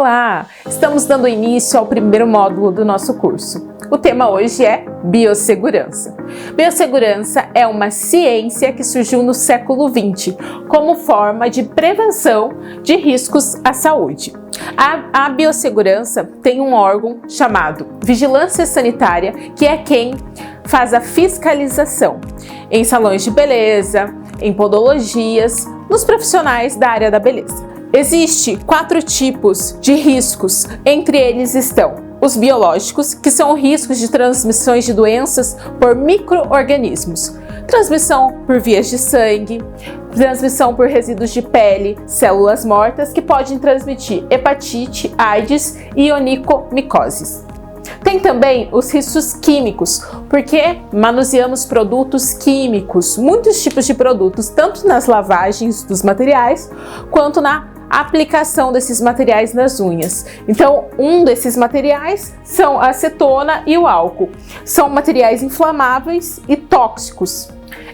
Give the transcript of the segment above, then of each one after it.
Olá! Estamos dando início ao primeiro módulo do nosso curso. O tema hoje é biossegurança. Biossegurança é uma ciência que surgiu no século XX como forma de prevenção de riscos à saúde. A biossegurança tem um órgão chamado Vigilância Sanitária, que é quem faz a fiscalização em salões de beleza, em podologias, nos profissionais da área da beleza. Existem 4 tipos de riscos, entre eles estão os biológicos, que são riscos de transmissões de doenças por micro-organismos, transmissão por vias de sangue, transmissão por resíduos de pele, células mortas, que podem transmitir hepatite, AIDS e onikomicoses. Tem também os riscos químicos, porque manuseamos produtos químicos, muitos tipos de produtos, tanto nas lavagens dos materiais, quanto na aplicação desses materiais nas unhas. Então, um desses materiais são a acetona e o álcool. São materiais inflamáveis e tóxicos.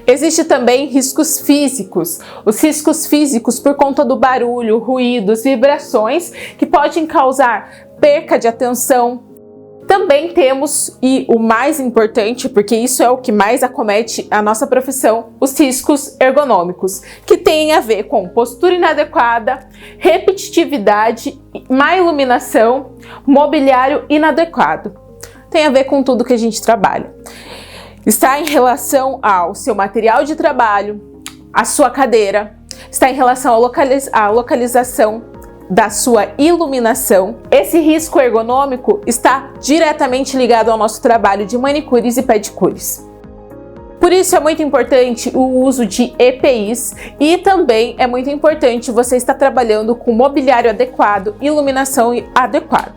Existem também riscos físicos. Os riscos físicos por conta do barulho, ruídos, vibrações, que podem causar perca de atenção. Também temos, e o mais importante, porque isso é o que mais acomete a nossa profissão, os riscos ergonômicos, que têm a ver com postura inadequada, repetitividade, má iluminação, mobiliário inadequado. Tem a ver com tudo que a gente trabalha. Está em relação ao seu material de trabalho, a sua cadeira, está em relação à localização da sua iluminação. Esse risco ergonômico está diretamente ligado ao nosso trabalho de manicures e pedicures. Por isso é muito importante o uso de EPIs e também é muito importante você estar trabalhando com mobiliário adequado, iluminação adequada.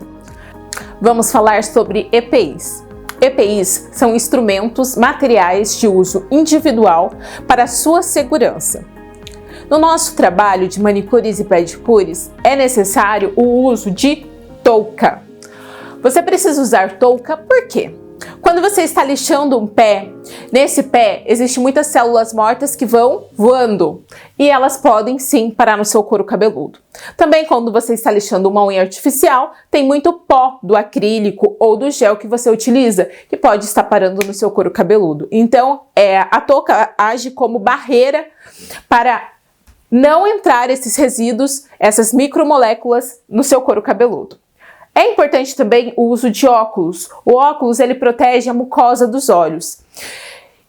Vamos falar sobre EPIs. EPIs são instrumentos materiais de uso individual para a sua segurança. No nosso trabalho de manicures e pedicures, é necessário o uso de touca. Você precisa usar touca por quê? Quando você está lixando um pé, nesse pé existem muitas células mortas que vão voando e elas podem sim parar no seu couro cabeludo. Também quando você está lixando uma unha artificial, tem muito pó do acrílico ou do gel que você utiliza, que pode estar parando no seu couro cabeludo. Então, a touca age como barreira para não entrar esses resíduos, essas micromoléculas no seu couro cabeludo. É importante também o uso de óculos. O óculos ele protege a mucosa dos olhos.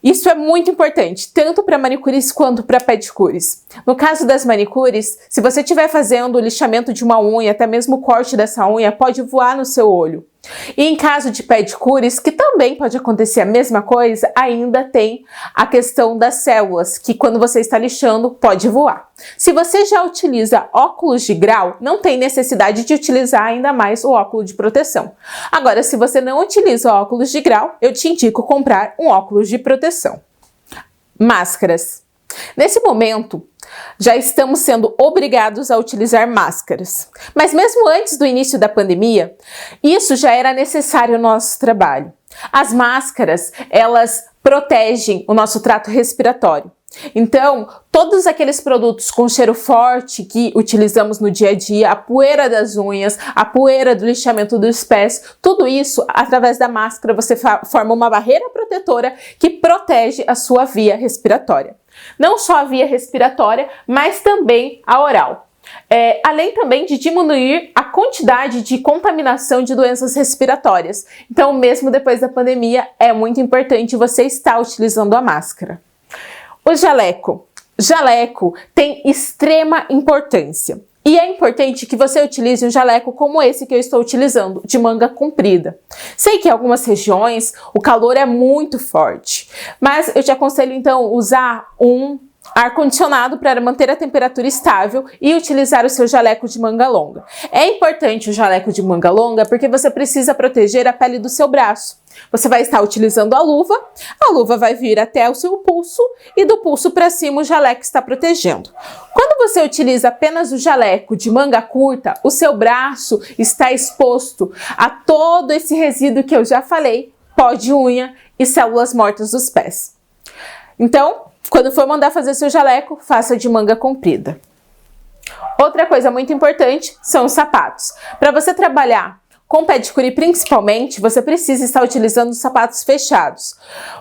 Isso é muito importante, tanto para manicures quanto para pedicures. No caso das manicures, se você estiver fazendo o lixamento de uma unha, até mesmo o corte dessa unha, pode voar no seu olho. E em caso de pedicures, que também pode acontecer a mesma coisa, ainda tem a questão das células, que quando você está lixando, pode voar. Se você já utiliza óculos de grau, não tem necessidade de utilizar ainda mais o óculos de proteção. Agora, se você não utiliza óculos de grau, eu te indico comprar um óculos de proteção. Máscaras. Nesse momento, já estamos sendo obrigados a utilizar máscaras. Mas mesmo antes do início da pandemia, isso já era necessário no nosso trabalho. As máscaras, elas protegem o nosso trato respiratório. Então, todos aqueles produtos com cheiro forte que utilizamos no dia a dia, a poeira das unhas, a poeira do lixamento dos pés, tudo isso, através da máscara, você forma uma barreira protetora que protege a sua via respiratória. Não só a via respiratória, mas também a oral. Além também de diminuir a quantidade de contaminação de doenças respiratórias. Então, mesmo depois da pandemia, é muito importante você estar utilizando a máscara. O jaleco. Jaleco tem extrema importância. E é importante que você utilize um jaleco como esse que eu estou utilizando, de manga comprida. Sei que em algumas regiões o calor é muito forte, mas eu te aconselho então usar um ar-condicionado para manter a temperatura estável e utilizar o seu jaleco de manga longa. É importante o jaleco de manga longa porque você precisa proteger a pele do seu braço. Você vai estar utilizando a luva vai vir até o seu pulso e do pulso para cima o jaleco está protegendo. Quando você utiliza apenas o jaleco de manga curta, o seu braço está exposto a todo esse resíduo que eu já falei, pó de unha e células mortas dos pés. Então, quando for mandar fazer seu jaleco, faça de manga comprida. Outra coisa muito importante são os sapatos. Para você trabalhar com pedicure principalmente, você precisa estar utilizando sapatos fechados,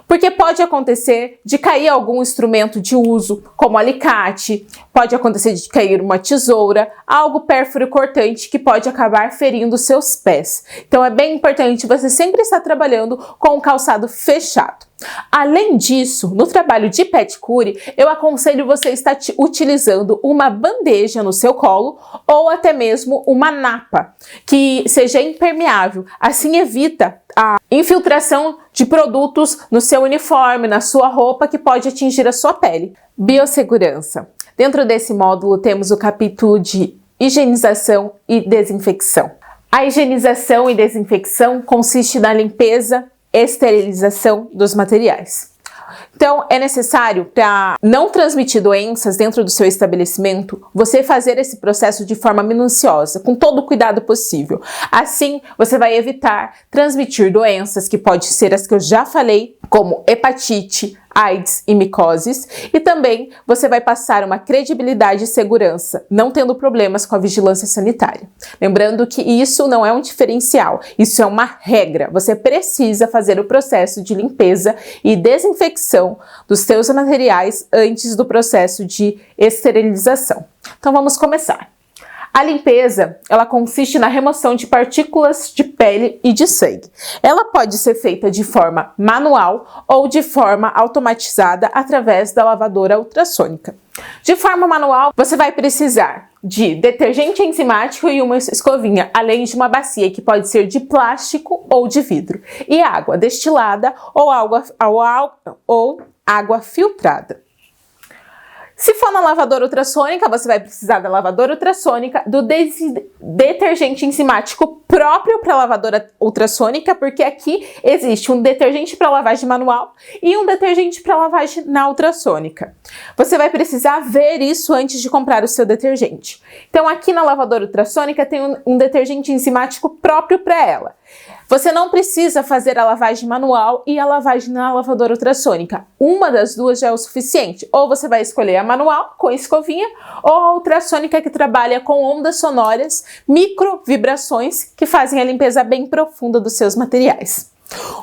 porque pode acontecer de cair algum instrumento de uso, como alicate, pode acontecer de cair uma tesoura, algo pérfuro cortante que pode acabar ferindo seus pés. Então é bem importante você sempre estar trabalhando com o calçado fechado. Além disso, no trabalho de pedicure, eu aconselho você estar utilizando uma bandeja no seu colo ou até mesmo uma napa que seja impermeável. Assim evita a infiltração de produtos no seu uniforme, na sua roupa, que pode atingir a sua pele. Biossegurança. Dentro desse módulo temos o capítulo de higienização e desinfecção. A higienização e desinfecção consiste na limpeza, esterilização dos materiais. Então, é necessário, para não transmitir doenças dentro do seu estabelecimento, você fazer esse processo de forma minuciosa, com todo o cuidado possível. Assim, você vai evitar transmitir doenças, que pode ser as que eu já falei, como hepatite, AIDS e micoses, e também você vai passar uma credibilidade e segurança, não tendo problemas com a vigilância sanitária. Lembrando que isso não é um diferencial, isso é uma regra. Você precisa fazer o processo de limpeza e desinfecção dos seus materiais antes do processo de esterilização. Então vamos começar. A limpeza, ela consiste na remoção de partículas de pele e de sangue. Ela pode ser feita de forma manual ou de forma automatizada através da lavadora ultrassônica. De forma manual, você vai precisar de detergente enzimático e uma escovinha, além de uma bacia que pode ser de plástico ou de vidro, e água destilada ou água filtrada. Se for na lavadora ultrassônica, você vai precisar da lavadora ultrassônica, do detergente enzimático próprio para lavadora ultrassônica, porque aqui existe um detergente para lavagem manual e um detergente para lavagem na ultrassônica. Você vai precisar ver isso antes de comprar o seu detergente. Então aqui na lavadora ultrassônica tem um detergente enzimático próprio para ela. Você não precisa fazer a lavagem manual e a lavagem na lavadora ultrassônica. Uma das duas já é o suficiente. Ou você vai escolher a manual, com escovinha, ou a ultrassônica, que trabalha com ondas sonoras, micro vibrações, que fazem a limpeza bem profunda dos seus materiais.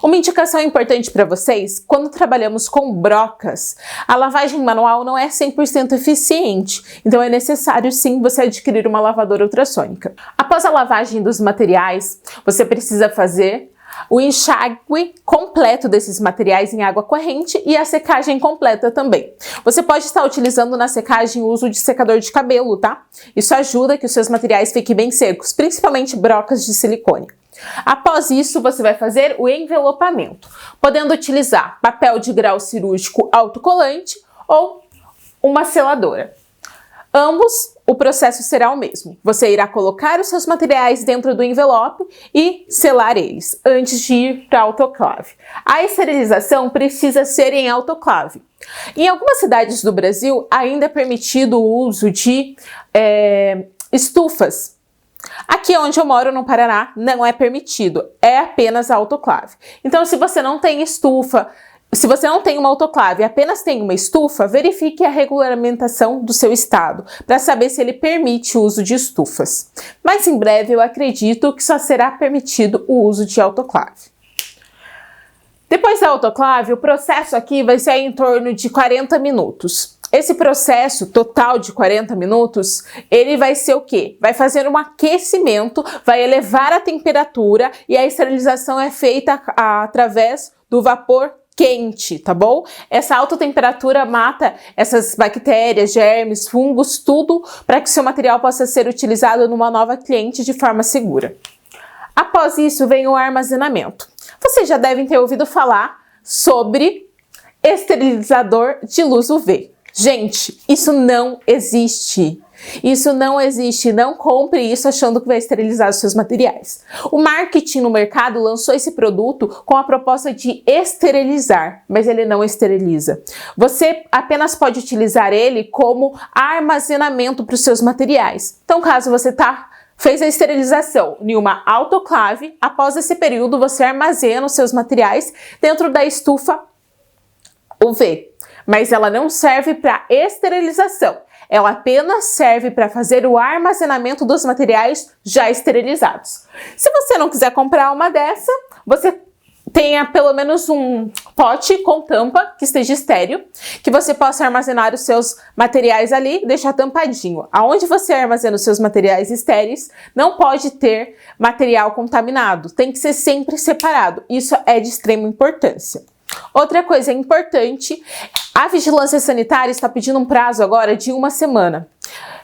Uma indicação importante para vocês: quando trabalhamos com brocas, a lavagem manual não é 100% eficiente, então é necessário sim você adquirir uma lavadora ultrassônica. Após a lavagem dos materiais, você precisa fazer o enxágue completo desses materiais em água corrente e a secagem completa também. Você pode estar utilizando na secagem o uso de secador de cabelo, tá? Isso ajuda que os seus materiais fiquem bem secos, principalmente brocas de silicone. Após isso, você vai fazer o envelopamento, podendo utilizar papel de grau cirúrgico autocolante ou uma seladora. Ambos, o processo será o mesmo. Você irá colocar os seus materiais dentro do envelope e selar eles antes de ir para a autoclave. A esterilização precisa ser em autoclave. Em algumas cidades do Brasil, ainda é permitido o uso de estufas. Aqui onde eu moro, no Paraná, não é permitido, é apenas a autoclave. Então, se você não tem estufa, se você não tem uma autoclave e apenas tem uma estufa, verifique a regulamentação do seu estado para saber se ele permite o uso de estufas. Mas em breve eu acredito que só será permitido o uso de autoclave. Depois da autoclave, o processo aqui vai ser em torno de 40 minutos. Esse processo total de 40 minutos, ele vai ser o quê? Vai fazer um aquecimento, vai elevar a temperatura e a esterilização é feita através do vapor quente, tá bom? Essa alta temperatura mata essas bactérias, germes, fungos, tudo para que seu material possa ser utilizado numa nova cliente de forma segura. Após isso vem o armazenamento. Vocês já devem ter ouvido falar sobre esterilizador de luz UV. Gente, isso não existe. Isso não existe. Não compre isso achando que vai esterilizar os seus materiais. O marketing no mercado lançou esse produto com a proposta de esterilizar, mas ele não esteriliza. Você apenas pode utilizar ele como armazenamento para os seus materiais. Então, caso você fez a esterilização em uma autoclave, após esse período você armazena os seus materiais dentro da estufa UV. mas ela não serve para esterilização. Ela apenas serve para fazer o armazenamento dos materiais já esterilizados. Se você não quiser comprar uma dessa, você tenha pelo menos um pote com tampa que esteja estéril, que você possa armazenar os seus materiais ali e deixar tampadinho. Aonde você armazena os seus materiais estéreis, não pode ter material contaminado, tem que ser sempre separado. Isso é de extrema importância. Outra coisa importante, a vigilância sanitária está pedindo um prazo agora de 1 semana.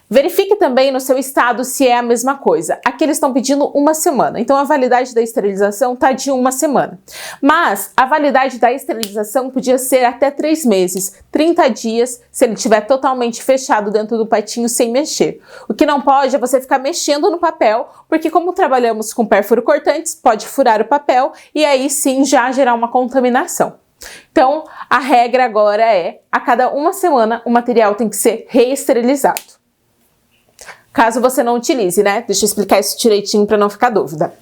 Verifique também no seu estado se é a mesma coisa. Aqui eles estão pedindo 1 semana, então a validade da esterilização está de 1 semana. Mas a validade da esterilização podia ser até 3 meses, 30 dias, se ele estiver totalmente fechado dentro do patinho sem mexer. O que não pode é você ficar mexendo no papel, porque como trabalhamos com pérfuro cortantes, pode furar o papel e aí sim já gerar uma contaminação. Então, a regra agora é, a cada 1 semana, o material tem que ser reesterilizado. Caso você não utilize, né? Deixa eu explicar isso direitinho para não ficar dúvida.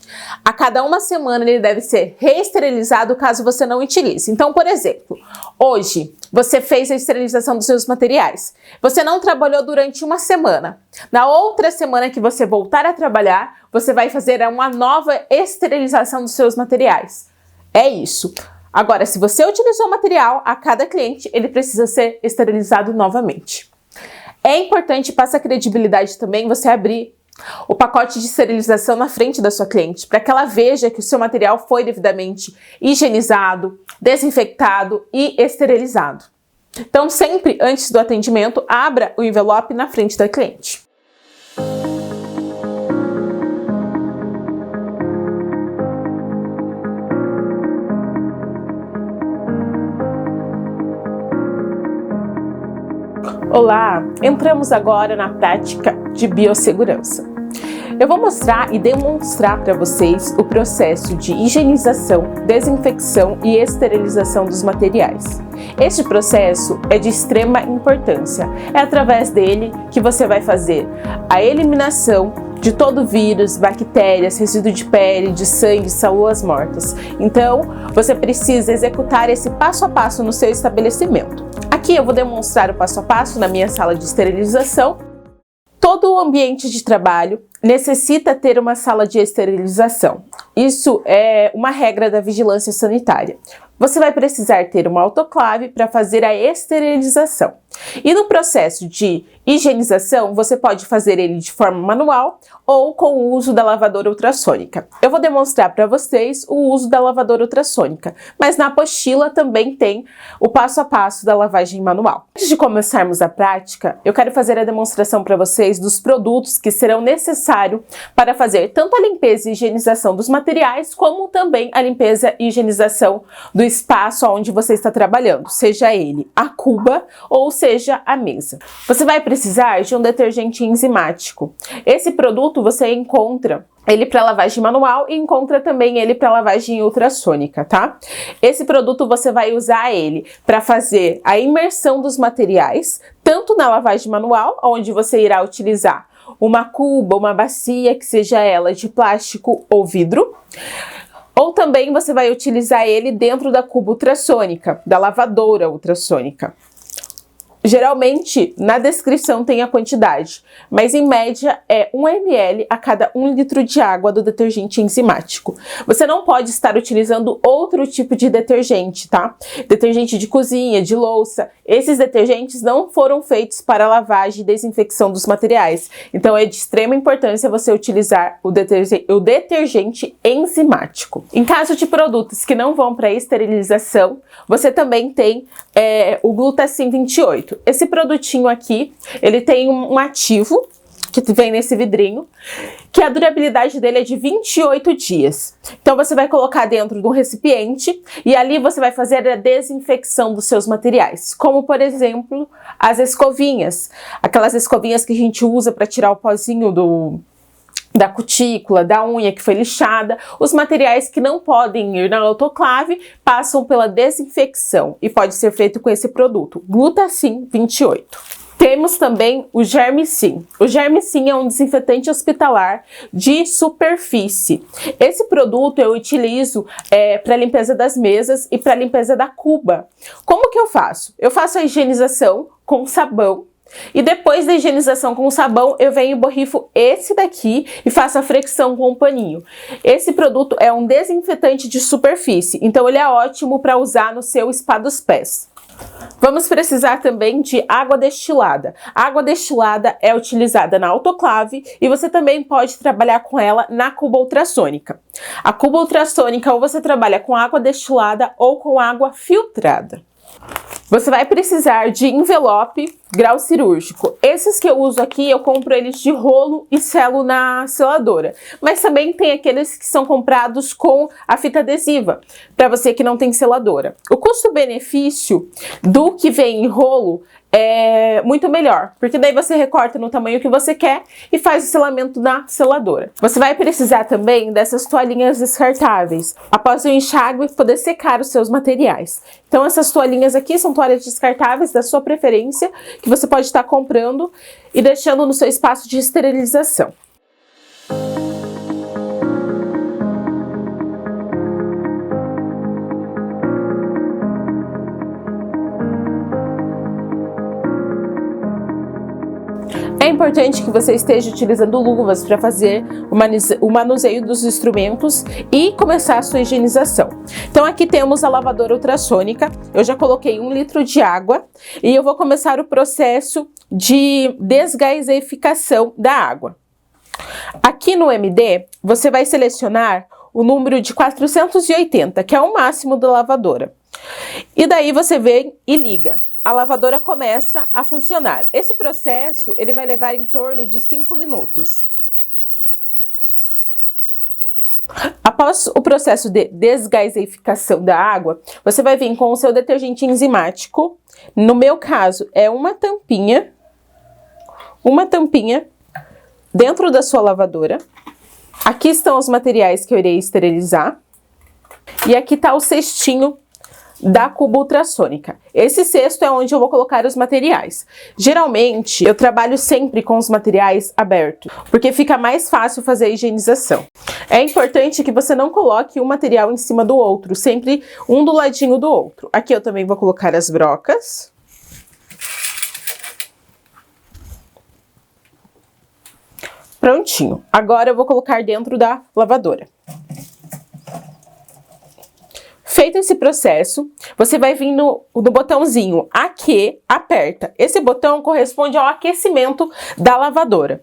A cada 1 semana ele deve ser reesterilizado caso você não utilize. Então, por exemplo, hoje você fez a esterilização dos seus materiais. Você não trabalhou durante 1 semana. Na outra semana que você voltar a trabalhar, você vai fazer uma nova esterilização dos seus materiais. É isso. Agora, se você utilizou o material, a cada cliente ele precisa ser esterilizado novamente. É importante, passa credibilidade também, você abrir o pacote de esterilização na frente da sua cliente, para que ela veja que o seu material foi devidamente higienizado, desinfectado e esterilizado. Então, sempre antes do atendimento, abra o envelope na frente da cliente. Olá, entramos agora na prática de biossegurança. Eu vou mostrar e demonstrar para vocês o processo de higienização, desinfecção e esterilização dos materiais. Este processo é de extrema importância. É através dele que você vai fazer a eliminação de todo vírus, bactérias, resíduo de pele, de sangue, células mortas. Então, você precisa executar esse passo a passo no seu estabelecimento. Aqui eu vou demonstrar o passo a passo na minha sala de esterilização. Todo o ambiente de trabalho necessita ter uma sala de esterilização. Isso é uma regra da vigilância sanitária. Você vai precisar ter uma autoclave para fazer a esterilização. E no processo de higienização, você pode fazer ele de forma manual ou com o uso da lavadora ultrassônica. Eu vou demonstrar para vocês o uso da lavadora ultrassônica, mas na apostila também tem o passo a passo da lavagem manual. Antes de começarmos a prática, eu quero fazer a demonstração para vocês dos produtos que serão necessários para fazer tanto a limpeza e higienização dos materiais, como também a limpeza e higienização do espaço onde você está trabalhando, seja ele a cuba ou seja a mesa. Você vai precisar de um detergente enzimático. Esse produto você encontra ele para lavagem manual e encontra também ele para lavagem ultrassônica, tá? Esse produto você vai usar ele para fazer a imersão dos materiais, tanto na lavagem manual, onde você irá utilizar uma cuba, uma bacia, que seja ela de plástico ou vidro, ou também você vai utilizar ele dentro da cuba ultrassônica, da lavadora ultrassônica. Geralmente, na descrição tem a quantidade, mas em média é 1 ml a cada 1 litro de água do detergente enzimático. Você não pode estar utilizando outro tipo de detergente, tá? Detergente de cozinha, de louça, esses detergentes não foram feitos para lavagem e desinfecção dos materiais. Então é de extrema importância você utilizar o detergente enzimático. Em caso de produtos que não vão para esterilização, você também tem o Glutacin 28. Esse produtinho aqui, ele tem um ativo que vem nesse vidrinho, que a durabilidade dele é de 28 dias. Então você vai colocar dentro de um recipiente e ali você vai fazer a desinfecção dos seus materiais, como por exemplo as escovinhas, aquelas escovinhas que a gente usa para tirar o pozinho da cutícula, da unha que foi lixada. Os materiais que não podem ir na autoclave passam pela desinfecção e pode ser feito com esse produto, Glutacin 28. Temos também o Germicin. O Germicin é um desinfetante hospitalar de superfície. Esse produto eu utilizo para limpeza das mesas e para limpeza da cuba. Como que eu faço? Eu faço a higienização com sabão. E depois da higienização com o sabão, eu venho e borrifo esse daqui e faço a fricção com o paninho. Esse produto é um desinfetante de superfície, então ele é ótimo para usar no seu spa dos pés. Vamos precisar também de água destilada. A água destilada é utilizada na autoclave e você também pode trabalhar com ela na cuba ultrassônica. A cuba ultrassônica ou você trabalha com água destilada ou com água filtrada. Você vai precisar de envelope grau cirúrgico. Esses que eu uso aqui, eu compro eles de rolo e selo na seladora. Mas também tem aqueles que são comprados com a fita adesiva, para você que não tem seladora. O custo-benefício do que vem em rolo é muito melhor, porque daí você recorta no tamanho que você quer e faz o selamento na seladora. Você vai precisar também dessas toalhinhas descartáveis, após o enxágue poder secar os seus materiais. Então essas toalhinhas aqui são toalhas descartáveis da sua preferência, que você pode estar comprando e deixando no seu espaço de esterilização. É importante que você esteja utilizando luvas para fazer o manuseio dos instrumentos e começar a sua higienização. Então aqui temos a lavadora ultrassônica, eu já coloquei 1 litro de água e eu vou começar o processo de desgaseificação da água. Aqui no MD, você vai selecionar o número de 480, que é o máximo da lavadora. E daí você vem e liga. A lavadora começa a funcionar. Esse processo, ele vai levar em torno de 5 minutos. Após o processo de desgaseificação da água, você vai vir com o seu detergente enzimático. No meu caso, é uma tampinha dentro da sua lavadora. Aqui estão os materiais que eu irei esterilizar. E aqui está o cestinho da cuba ultrassônica. Esse cesto é onde eu vou colocar os materiais. Geralmente, eu trabalho sempre com os materiais abertos, porque fica mais fácil fazer a higienização. É importante que você não coloque um material em cima do outro, sempre um do ladinho do outro. Aqui eu também vou colocar as brocas. Prontinho. Agora eu vou colocar dentro da lavadora. Feito esse processo, você vai vir no botãozinho aqui, aperta. Esse botão corresponde ao aquecimento da lavadora.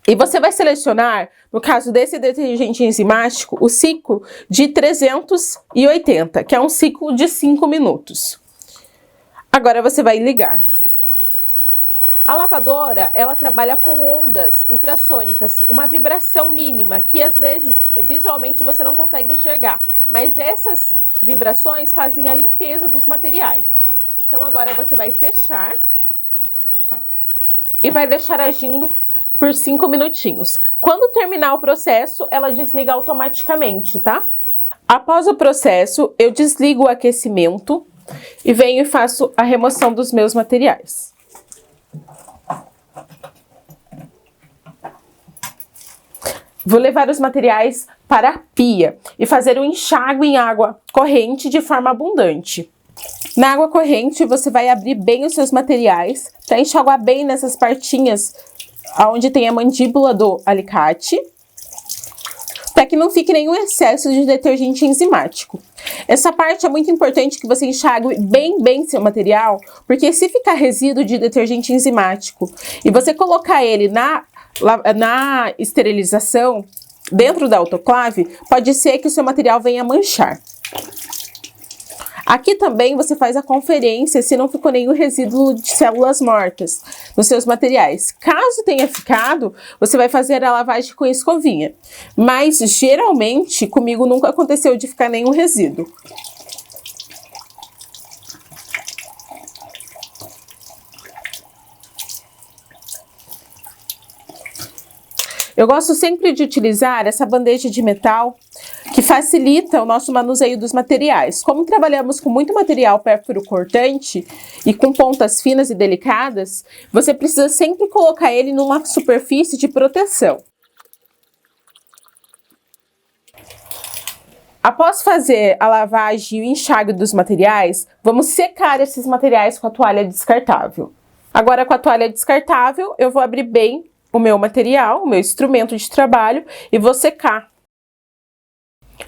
E você vai selecionar, no caso desse detergente enzimático, o ciclo de 380, que é um ciclo de 5 minutos. Agora você vai ligar. A lavadora, ela trabalha com ondas ultrassônicas, uma vibração mínima, que às vezes, visualmente, você não consegue enxergar. Mas essas vibrações fazem a limpeza dos materiais. Então agora você vai fechar e vai deixar agindo por 5 minutinhos. Quando terminar o processo, ela desliga automaticamente, tá? Após o processo, eu desligo o aquecimento e venho e faço a remoção dos meus materiais. Vou levar os materiais para a pia e fazer um enxágue em água corrente de forma abundante. Na água corrente, você vai abrir bem os seus materiais para enxaguar bem nessas partinhas onde tem a mandíbula do alicate, para que não fique nenhum excesso de detergente enzimático. Essa parte é muito importante que você enxague bem seu material, porque se ficar resíduo de detergente enzimático e você colocar ele na esterilização, dentro da autoclave, pode ser que o seu material venha manchar. Aqui também você faz a conferência se não ficou nenhum resíduo de células mortas nos seus materiais. Caso tenha ficado, você vai fazer a lavagem com escovinha. Mas geralmente comigo nunca aconteceu de ficar nenhum resíduo. Eu gosto sempre de utilizar essa bandeja de metal, que facilita o nosso manuseio dos materiais. Como trabalhamos com muito material pérfuro cortante e com pontas finas e delicadas, você precisa sempre colocar ele numa superfície de proteção. Após fazer a lavagem e o enxágue dos materiais, vamos secar esses materiais com a toalha descartável. Agora, com a toalha descartável, eu vou abrir bem o meu material, o meu instrumento de trabalho, e vou secar.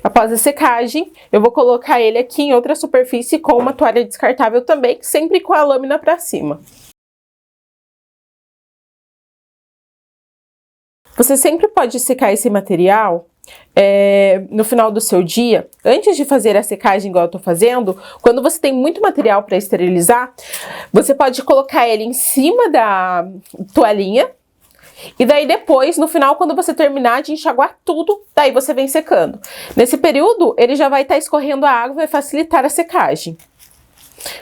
Após a secagem, eu vou colocar ele aqui em outra superfície com uma toalha descartável também, sempre com a lâmina para cima. Você sempre pode secar esse material no final do seu dia, antes de fazer a secagem igual eu estou fazendo. Quando você tem muito material para esterilizar, você pode colocar ele em cima da toalhinha e daí depois, no final, quando você terminar de enxaguar tudo, daí você vem secando. Nesse período, ele já vai estar escorrendo a água e vai facilitar a secagem.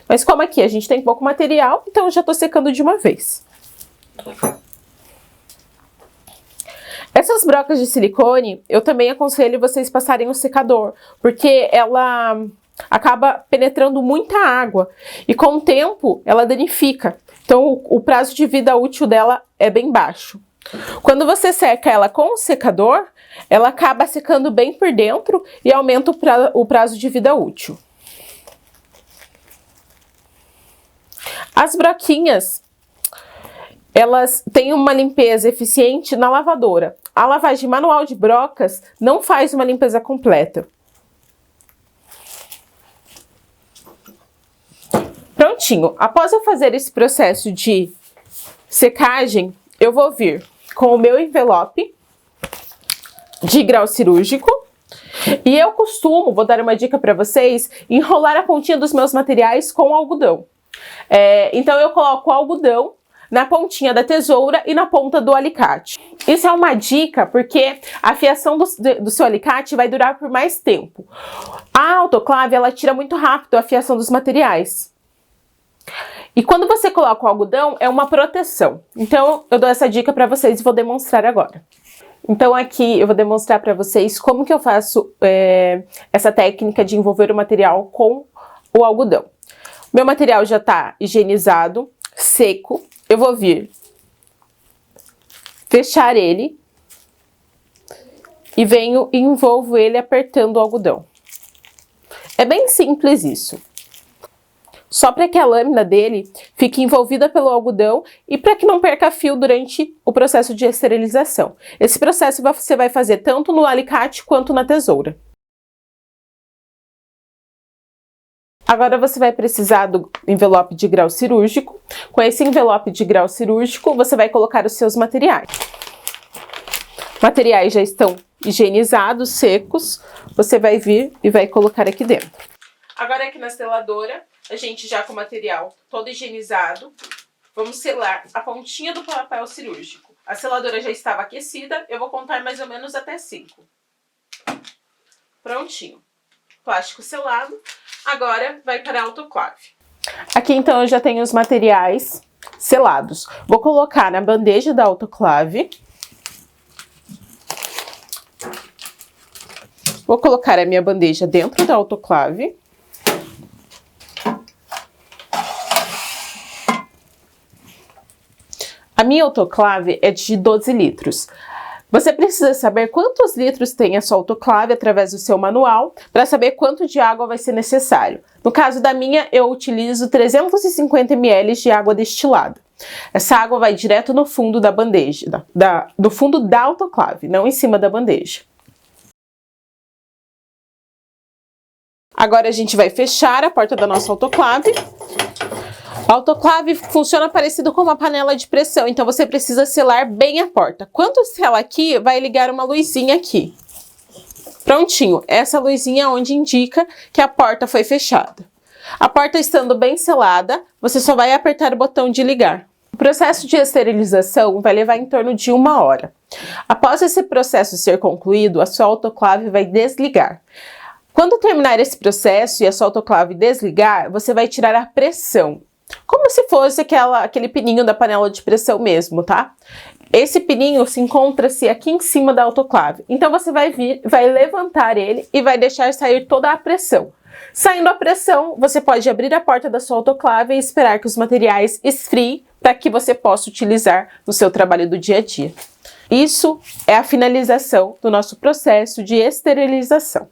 Mas como aqui a gente tem pouco material, então eu já estou secando de uma vez. Essas brocas de silicone, eu também aconselho vocês passarem o secador, porque ela acaba penetrando muita água e com o tempo ela danifica. Então o prazo de vida útil dela é bem baixo. Quando você seca ela com o secador, ela acaba secando bem por dentro e aumenta o prazo de vida útil. As broquinhas, elas têm uma limpeza eficiente na lavadora. A lavagem manual de brocas não faz uma limpeza completa. Prontinho. Após eu fazer esse processo de secagem, eu vou vir com o meu envelope de grau cirúrgico. E eu costumo, vou dar uma dica para vocês, enrolar a pontinha dos meus materiais com algodão. Então eu coloco o algodão na pontinha da tesoura e na ponta do alicate. Isso é uma dica porque a fiação do seu alicate vai durar por mais tempo. A autoclave, ela tira muito rápido a fiação dos materiais. E quando você coloca o algodão, é uma proteção. Então, eu dou essa dica para vocês e vou demonstrar agora. Então, aqui eu vou demonstrar para vocês como que eu faço essa técnica de envolver o material com o algodão. Meu material já está higienizado, seco. Eu vou vir fechar ele e venho e envolvo ele apertando o algodão. É bem simples isso. Só para que a lâmina dele fique envolvida pelo algodão e para que não perca fio durante o processo de esterilização. Esse processo você vai fazer tanto no alicate quanto na tesoura. Agora você vai precisar do envelope de grau cirúrgico. Com esse envelope de grau cirúrgico, você vai colocar os seus materiais. Materiais já estão higienizados, secos. Você vai vir e vai colocar aqui dentro. Agora aqui na seladora, a gente já com o material todo higienizado, vamos selar a pontinha do papel cirúrgico. A seladora já estava aquecida, eu vou contar mais ou menos até 5. Prontinho. Plástico selado. Agora vai para a autoclave. Aqui então eu já tenho os materiais selados. Vou colocar na bandeja da autoclave. Vou colocar a minha bandeja dentro da autoclave. A minha autoclave é de 12 litros. Você precisa saber quantos litros tem a sua autoclave através do seu manual para saber quanto de água vai ser necessário. No caso da minha, eu utilizo 350 ml de água destilada. Essa água vai direto no fundo da bandeja, do fundo da autoclave, não em cima da bandeja. Agora a gente vai fechar a porta da nossa autoclave. A autoclave funciona parecido com uma panela de pressão, então você precisa selar bem a porta. Quando sela aqui, vai ligar uma luzinha aqui. Prontinho, essa luzinha é onde indica que a porta foi fechada. A porta estando bem selada, você só vai apertar o botão de ligar. O processo de esterilização vai levar em torno de 1 hora. Após esse processo ser concluído, a sua autoclave vai desligar. Quando terminar esse processo e a sua autoclave desligar, você vai tirar a pressão. Como se fosse aquele pininho da panela de pressão mesmo, tá? Esse pininho se encontra-se aqui em cima da autoclave. Então você vai levantar ele e vai deixar sair toda a pressão. Saindo a pressão, você pode abrir a porta da sua autoclave e esperar que os materiais esfriem para que você possa utilizar no seu trabalho do dia a dia. Isso é a finalização do nosso processo de esterilização.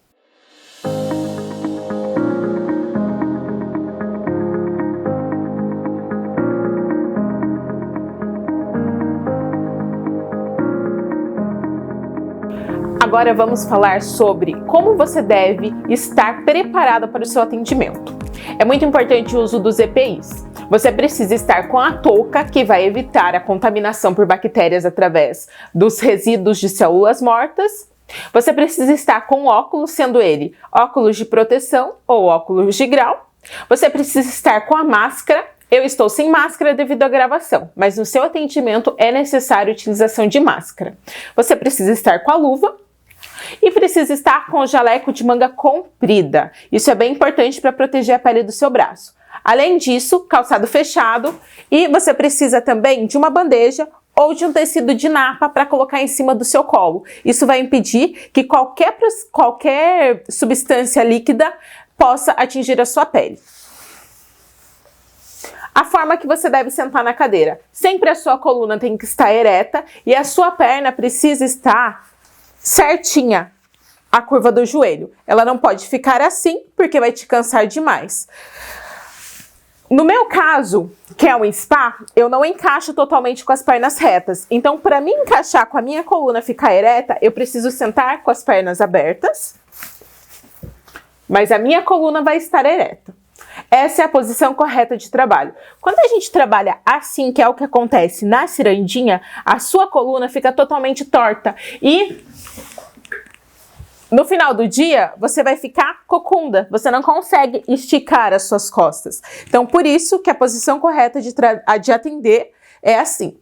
Agora vamos falar sobre como você deve estar preparado para o seu atendimento. É muito importante o uso dos EPIs. Você precisa estar com a touca, que vai evitar a contaminação por bactérias através dos resíduos de células mortas. Você precisa estar com óculos, sendo ele óculos de proteção ou óculos de grau. Você precisa estar com a máscara. Eu estou sem máscara devido à gravação, mas no seu atendimento é necessário a utilização de máscara. Você precisa estar com a luva. E precisa estar com o jaleco de manga comprida. Isso é bem importante para proteger a pele do seu braço. Além disso, calçado fechado, e você precisa também de uma bandeja ou de um tecido de napa para colocar em cima do seu colo. Isso vai impedir que qualquer substância líquida possa atingir a sua pele. A forma que você deve sentar na cadeira. Sempre a sua coluna tem que estar ereta e a sua perna precisa estar certinha, a curva do joelho. Ela não pode ficar assim, porque vai te cansar demais. No meu caso, que é um spa, eu não encaixo totalmente com as pernas retas. Então, para mim encaixar com a minha coluna ficar ereta, eu preciso sentar com as pernas abertas, mas a minha coluna vai estar ereta. Essa é a posição correta de trabalho. Quando a gente trabalha assim, que é o que acontece na cirandinha, a sua coluna fica totalmente torta e no final do dia você vai ficar cocunda, você não consegue esticar as suas costas. Então, por isso que a posição correta de atender é assim.